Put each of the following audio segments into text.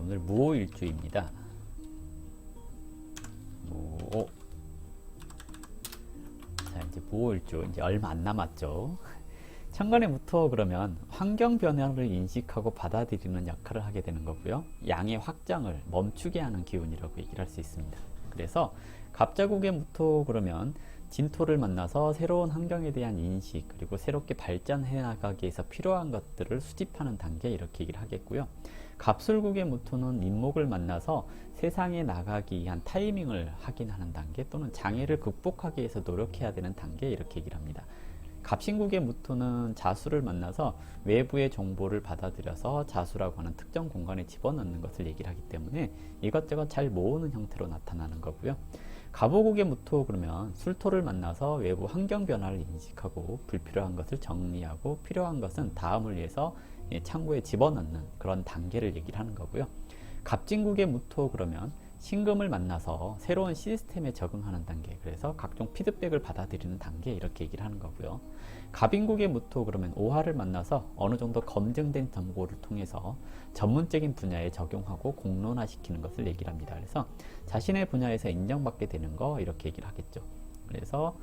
오늘 무오일주입니다. 무오. 자, 이제 무오일주 이제 얼마 안 남았죠. 천간의 무토 그러면 환경 변화를 인식하고 받아들이는 역할을 하게 되는 거고요. 양의 확장을 멈추게 하는 기운이라고 얘기를 할 수 있습니다. 그래서 갑자국의 무토 그러면 진토를 만나서 새로운 환경에 대한 인식 그리고 새롭게 발전해 나가기 위해서 필요한 것들을 수집하는 단계 이렇게 얘기를 하겠고요. 갑술국의 무토는 인목을 만나서 세상에 나가기 위한 타이밍을 확인하는 단계 또는 장애를 극복하기 위해서 노력해야 되는 단계 이렇게 얘기를 합니다. 갑신국의 무토는 자수를 만나서 외부의 정보를 받아들여서 자수라고 하는 특정 공간에 집어넣는 것을 얘기를 하기 때문에 이것저것 잘 모으는 형태로 나타나는 거고요. 갑오국의 무토 그러면 술토를 만나서 외부 환경 변화를 인식하고 불필요한 것을 정리하고 필요한 것은 다음을 위해서 창고에 집어넣는 그런 단계를 얘기를 하는 거고요. 갑진국의 무토 그러면 신금을 만나서 새로운 시스템에 적응하는 단계, 그래서 각종 피드백을 받아들이는 단계 이렇게 얘기를 하는 거고요. 갑인국의 무토 그러면 오화를 만나서 어느 정도 검증된 정보를 통해서 전문적인 분야에 적용하고 공론화시키는 것을 얘기를 합니다. 그래서 자신의 분야에서 인정받게 되는 거 이렇게 얘기를 하겠죠. 그래서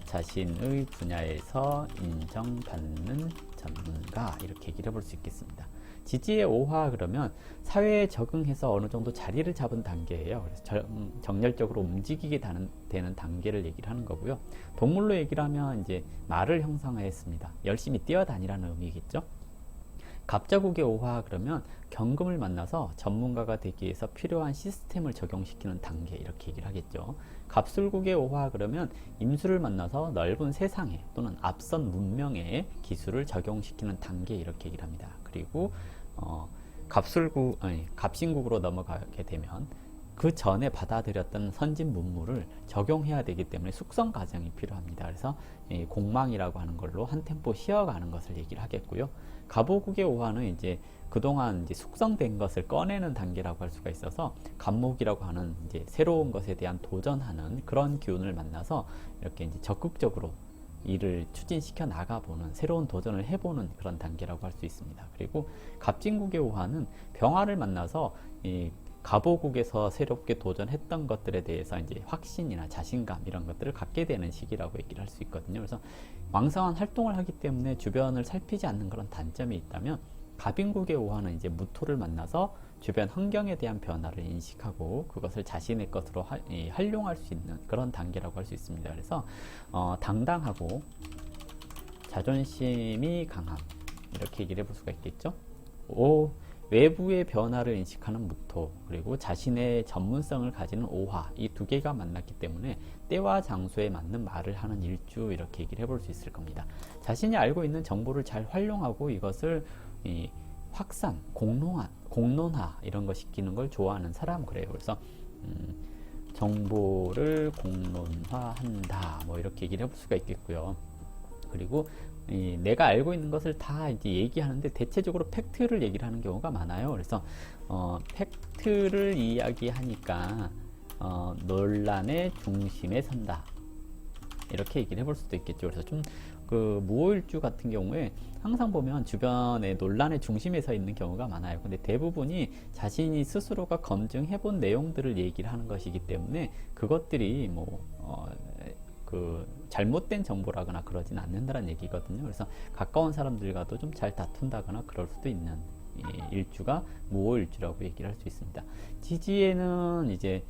자신의 분야에서 인정받는 전문가 이렇게 얘기를 해볼 수 있겠습니다. 지지의 오화 그러면 사회에 적응해서 어느 정도 자리를 잡은 단계예요. 그래서 정열적으로 움직이게 되는 단계를 얘기를 하는 거고요. 동물로 얘기를 하면 이제 말을 형성했습니다. 열심히 뛰어다니라는 의미겠죠. 갑자국의 오화 그러면 경금을 만나서 전문가가 되기 위해서 필요한 시스템을 적용시키는 단계 이렇게 얘기를 하겠죠. 갑술국의 오화 그러면 임수를 만나서 넓은 세상에 또는 앞선 문명의 기술을 적용시키는 단계 이렇게 얘기를 합니다. 그리고 갑신국으로 넘어가게 되면 그 전에 받아들였던 선진 문물을 적용해야 되기 때문에 숙성 과정이 필요합니다. 그래서 공망이라고 하는 걸로 한 템포 쉬어가는 것을 얘기를 하겠고요. 갑오국의 오화는 이제 그동안 이제 숙성된 것을 꺼내는 단계라고 할 수가 있어서 갑목이라고 하는 이제 새로운 것에 대한 도전하는 그런 기운을 만나서 이렇게 이제 적극적으로 일을 추진시켜 나가보는 새로운 도전을 해보는 그런 단계라고 할 수 있습니다. 그리고 갑진국의 오화는 병화를 만나서 이 갑오국에서 새롭게 도전했던 것들에 대해서 이제 확신이나 자신감 이런 것들을 갖게 되는 시기라고 얘기를 할 수 있거든요. 그래서 왕성한 활동을 하기 때문에 주변을 살피지 않는 그런 단점이 있다면 갑인국의 오화는 이제 무토를 만나서 주변 환경에 대한 변화를 인식하고 그것을 자신의 것으로 활용할 수 있는 그런 단계라고 할 수 있습니다. 그래서 당당하고 자존심이 강함 이렇게 얘기를 해볼 수가 있겠죠. 외부의 변화를 인식하는 무토 그리고 자신의 전문성을 가지는 오화 이 두 개가 만났기 때문에 때와 장소에 맞는 말을 하는 일주 이렇게 얘기를 해볼 수 있을 겁니다. 자신이 알고 있는 정보를 잘 활용하고 이것을 확산, 공론화 이런 거 시키는 걸 좋아하는 사람 그래요. 그래서 정보를 공론화한다 뭐 이렇게 얘기를 해볼 수가 있겠고요. 그리고 내가 알고 있는 것을 다 이제 얘기하는데 대체적으로 팩트를 얘기를 하는 경우가 많아요. 그래서 팩트를 이야기하니까 논란의 중심에 선다 이렇게 얘기를 해볼 수도 있겠죠. 그래서 좀 그 무오일주 같은 경우에 항상 보면 주변에 논란의 중심에 서 있는 경우가 많아요. 근데 대부분이 자신이 스스로가 검증해본 내용들을 얘기를 하는 것이기 때문에 그것들이 그 잘못된 정보라거나 그러진 않는다는 얘기거든요. 그래서 가까운 사람들과도 좀 잘 다툰다거나 그럴 수도 있는 일주가 무오일주라고 얘기를 할 수 있습니다. 지지에는 이제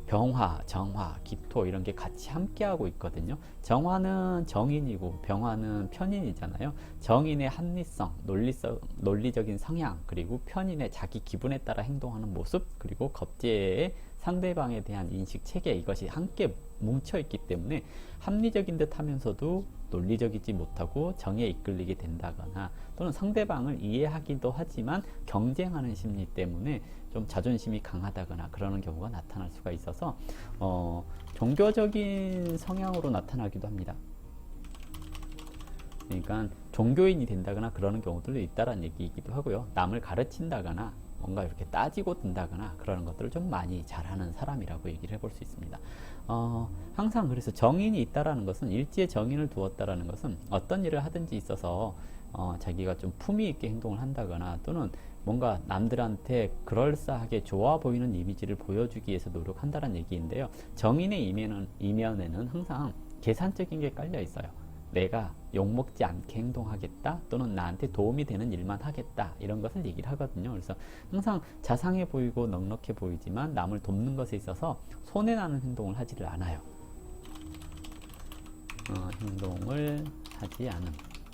병화, 정화, 기토 이런 게 같이 함께하고 있거든요. 정화는 정인이고 병화는 편인이잖아요. 정인의 합리성, 논리적인 성향, 그리고 편인의 자기 기분에 따라 행동하는 모습, 그리고 겁재의 상대방에 대한 인식 체계 이것이 함께 뭉쳐있기 때문에 합리적인 듯 하면서도 논리적이지 못하고 정에 이끌리게 된다거나 또는 상대방을 이해하기도 하지만 경쟁하는 심리 때문에 좀 자존심이 강하다거나 그러는 경우가 나타날 수가 있어서 종교적인 성향으로 나타나기도 합니다. 그러니까 종교인이 된다거나 그러는 경우들도 있다라는 얘기이기도 하고요. 남을 가르친다거나 뭔가 이렇게 따지고 든다거나 그러는 것들을 좀 많이 잘하는 사람이라고 얘기를 해볼 수 있습니다. 항상 그래서 정인이 있다라는 것은 일지에 정인을 두었다라는 것은 어떤 일을 하든지 있어서 자기가 좀 품위 있게 행동을 한다거나 또는 뭔가 남들한테 그럴싸하게 좋아 보이는 이미지를 보여주기 위해서 노력한다는 얘기인데요. 정인의 이면에는 항상 계산적인 게 깔려 있어요. 내가 욕먹지 않게 행동하겠다 또는 나한테 도움이 되는 일만 하겠다 이런 것을 얘기를 하거든요. 그래서 항상 자상해 보이고 넉넉해 보이지만 남을 돕는 것에 있어서 손해나는 행동을 하지를 않아요. 행동을 하지 않음,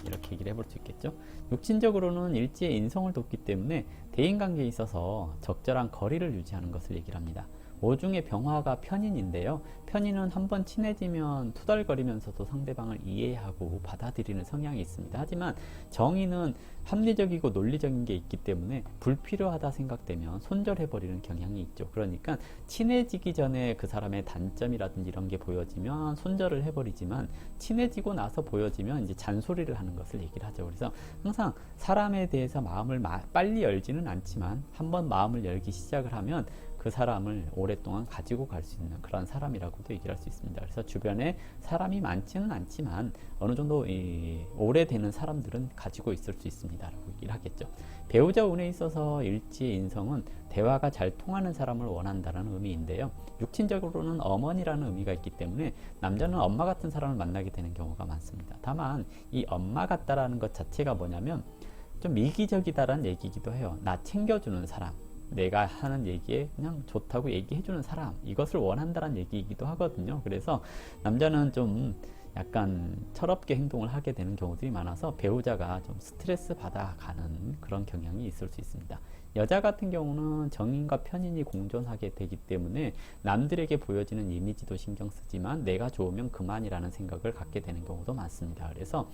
이렇게 얘기를 해볼 수 있겠죠. 육신적으로는 일지의 인성을 돕기 때문에 대인관계에 있어서 적절한 거리를 유지하는 것을 얘기를 합니다. 오중의 병화가 편인인데요. 편인은 한번 친해지면 투덜거리면서도 상대방을 이해하고 받아들이는 성향이 있습니다. 하지만 정인은 합리적이고 논리적인 게 있기 때문에 불필요하다 생각되면 손절해버리는 경향이 있죠. 그러니까 친해지기 전에 그 사람의 단점이라든지 이런 게 보여지면 손절을 해버리지만 친해지고 나서 보여지면 이제 잔소리를 하는 것을 얘기를 하죠. 그래서 항상 사람에 대해서 마음을 빨리 열지는 않지만 한번 마음을 열기 시작을 하면 그 사람을 오랫동안 가지고 갈 수 있는 그런 사람이라고도 얘기를 할 수 있습니다. 그래서 주변에 사람이 많지는 않지만 어느 정도 오래되는 사람들은 가지고 있을 수 있습니다 라고 얘기를 하겠죠. 배우자 운에 있어서 일지의 인성은 대화가 잘 통하는 사람을 원한다는 의미인데요. 육친적으로는 어머니라는 의미가 있기 때문에 남자는 엄마 같은 사람을 만나게 되는 경우가 많습니다. 다만 이 엄마 같다라는 것 자체가 뭐냐면 좀 미기적이다라는 얘기이기도 해요. 나 챙겨주는 사람, 내가 하는 얘기에 그냥 좋다고 얘기해주는 사람, 이것을 원한다는 얘기이기도 하거든요. 그래서 남자는 좀 약간 철없게 행동을 하게 되는 경우들이 많아서 배우자가 좀 스트레스 받아가는 그런 경향이 있을 수 있습니다. 여자 같은 경우는 정인과 편인이 공존하게 되기 때문에 남들에게 보여지는 이미지도 신경 쓰지만 내가 좋으면 그만이라는 생각을 갖게 되는 경우도 많습니다. 그래서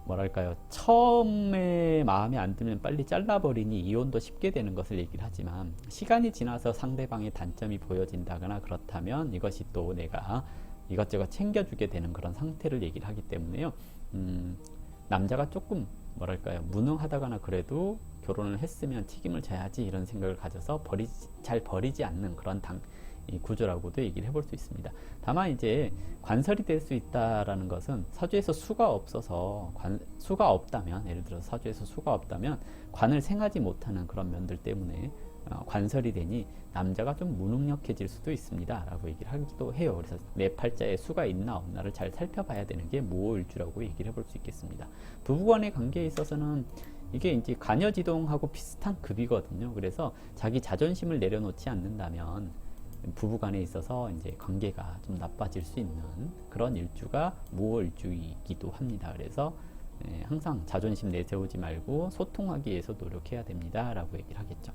뭐랄까요, 처음에 마음에 안 들면 빨리 잘라버리니 이혼도 쉽게 되는 것을 얘기를 하지만 시간이 지나서 상대방의 단점이 보여진다거나 그렇다면 이것이 또 내가 이것저것 챙겨주게 되는 그런 상태를 얘기를 하기 때문에요. 남자가 조금 뭐랄까요, 무능하다거나 그래도 결혼을 했으면 책임을 져야지 이런 생각을 가져서 잘 버리지 않는 그런 이 구조라고도 얘기를 해볼 수 있습니다. 다만 이제 관설이 될 수 있다라는 것은 사주에서 수가 없어서 수가 없다면, 예를 들어서 사주에서 수가 없다면 관을 생하지 못하는 그런 면들 때문에 관설이 되니 남자가 좀 무능력해질 수도 있습니다 라고 얘기를 하기도 해요. 그래서 내 팔자에 수가 있나 없나를 잘 살펴봐야 되는 게 무오일주라고 얘기를 해볼 수 있겠습니다. 부부간의 관계에 있어서는 이게 이제 관여지동하고 비슷한 급이거든요. 그래서 자기 자존심을 내려놓지 않는다면 부부간에 있어서 이제 관계가 좀 나빠질 수 있는 그런 일주가 무오일주이기도 합니다. 그래서 항상 자존심 내세우지 말고 소통하기 위해서 노력해야 됩니다 라고 얘기를 하겠죠.